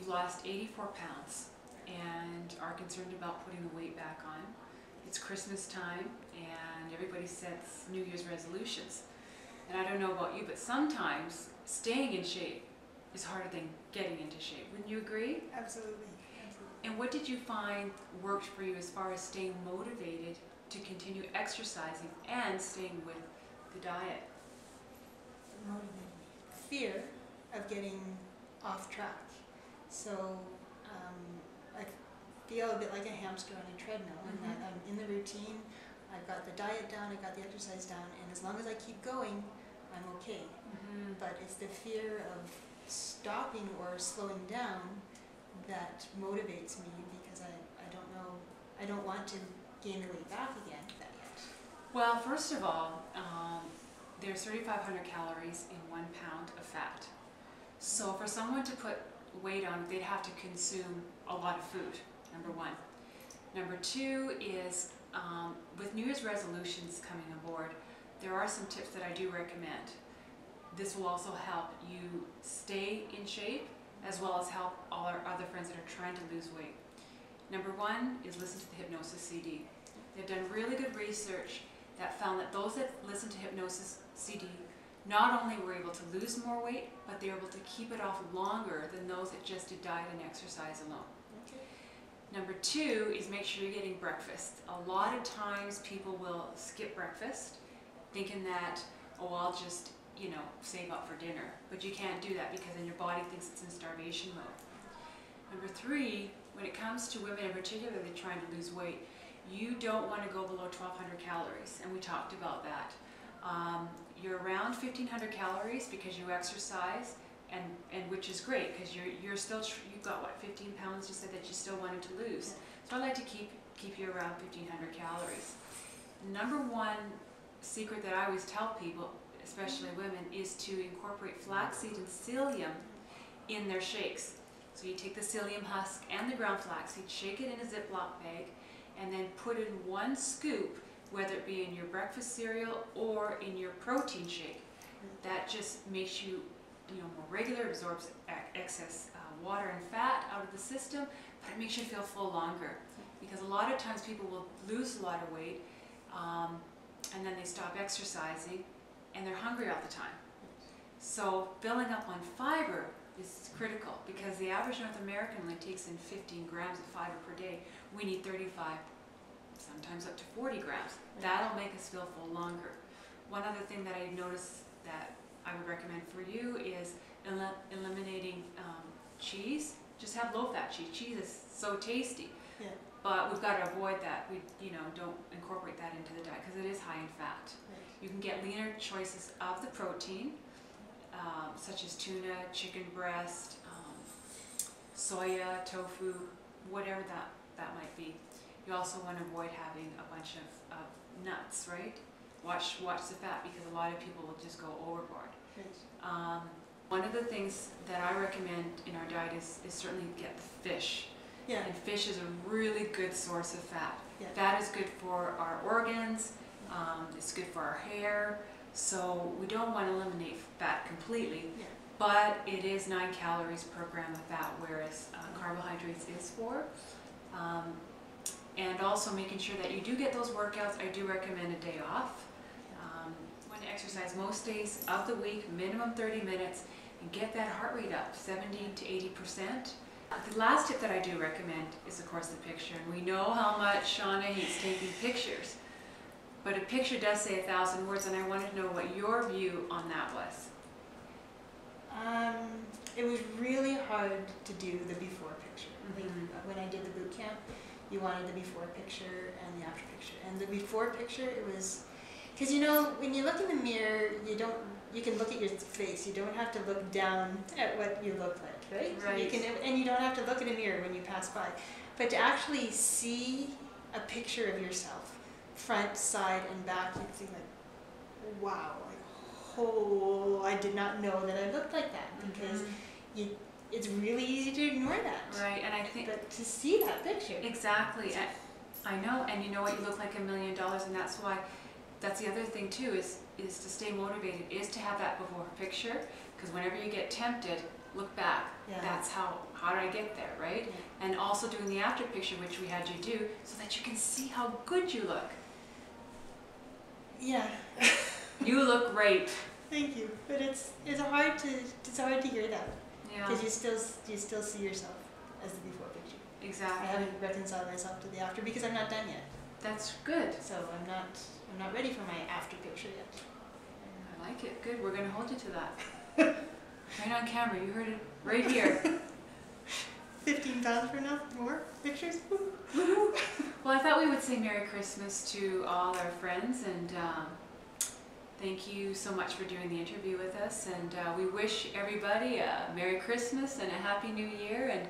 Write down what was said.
you've lost 84 pounds and are concerned about putting the weight back on. It's Christmas time and everybody sets New Year's resolutions. And I don't know about you, but sometimes staying in shape is harder than getting into shape. Wouldn't you agree? Absolutely. Absolutely. And what did you find worked for you as far as staying motivated to continue exercising and staying with the diet? Motivated me. Fear of getting off track. So I feel a bit like a hamster on a treadmill, and that I'm in the routine, I've got the diet down, I've got the exercise down, and as long as I keep going, I'm okay. But it's the fear of stopping or slowing down that motivates me, because I don't know, I don't want to gain the weight back again yet. Well, first of all, there's 3,500 calories in 1 pound of fat. So for someone to put weight on, they'd have to consume a lot of food, number one. Number two is, with New Year's resolutions coming aboard, there are some tips that I do recommend. This will also help you stay in shape, as well as help all our other friends that are trying to lose weight. Number one is listen to the Hypnosis CD. They've done really good research that found that those that listen to Hypnosis CD not only were able to lose more weight, but they were able to keep it off longer than those that just did diet and exercise alone. Okay. Number two is make sure you're getting breakfast. A lot of times people will skip breakfast thinking that, oh, I'll just, save up for dinner. But you can't do that, because then your body thinks it's in starvation mode. Number three, when it comes to women in particular that are trying to lose weight, you don't want to go below 1,200 calories, and we talked about that. You're around 1,500 calories because you exercise, and which is great, because you're still, you've got what, 15 pounds you said that you still wanted to lose. So I like to keep you around 1,500 calories. Number one secret that I always tell people, especially women, is to incorporate flaxseed and psyllium in their shakes. So you take the psyllium husk and the ground flaxseed, shake it in a Ziploc bag, and then put in 1 scoop, whether it be in your breakfast cereal or in your protein shake. That just makes you, more regular, absorbs excess water and fat out of the system, but it makes you feel full longer. Because a lot of times people will lose a lot of weight, and then they stop exercising, and they're hungry all the time. So filling up on fiber is critical, because the average North American only takes in 15 grams of fiber per day. We need 35, sometimes up to 40 grams. That'll make us feel full longer. One other thing that I noticed that I would recommend for you is eliminating cheese. Just have low-fat cheese. Cheese is so tasty, but we've got to avoid that. We, don't incorporate that into the diet, because it is high in fat. You can get leaner choices of the protein, such as tuna, chicken breast, soya, tofu, whatever that might be. You also want to avoid having a bunch of nuts, right? Watch the fat, because a lot of people will just go overboard. One of the things that I recommend in our diet is certainly get the fish. And fish is a really good source of fat. Fat is good for our organs, it's good for our hair, so we don't want to eliminate fat completely, but it is 9 calories per gram of fat, whereas carbohydrates is 4. And also making sure that you do get those workouts. I do recommend a day off. When to exercise most days of the week, minimum 30 minutes, and get that heart rate up 70 to 80%. The last tip that I do recommend is, of course, the picture. And we know how much Shawna hates taking pictures, but a picture does say 1,000 words, and I wanted to know what your view on that was. It was really hard to do the before picture. Like, when I did the boot camp, you wanted the before picture and the after picture. And the before picture, it was, because when you look in the mirror, you can look at your face. You don't have to look down at what you look like, right? And you don't have to look in a mirror when you pass by. But to actually see a picture of yourself, front, side, and back, you think like, wow, I did not know that I looked like that, because it's really easy to ignore that. Right, and I think... But to see that picture. Exactly. I know, and you know what, you look like $1 million, and that's why, that's the other thing too, is to stay motivated, is to have that before picture, because whenever you get tempted, look back. Yeah. That's how did I get there, right? Yeah. And also doing the after picture, which we had you do, so that you can see how good you look. Yeah. You look great. Thank you. But it's hard to hear that. Yeah. Because you still see yourself as the before picture. I Exactly. haven't reconciled myself to the after because I'm not done yet. That's good. So I'm not ready for my after picture yet. I like it. Good. We're going to hold you to that. Right on camera. You heard it right here. 15 pounds for now? More pictures? Well, I thought we would say Merry Christmas to all our friends, and thank you so much for doing the interview with us. And we wish everybody a Merry Christmas and a Happy New Year. And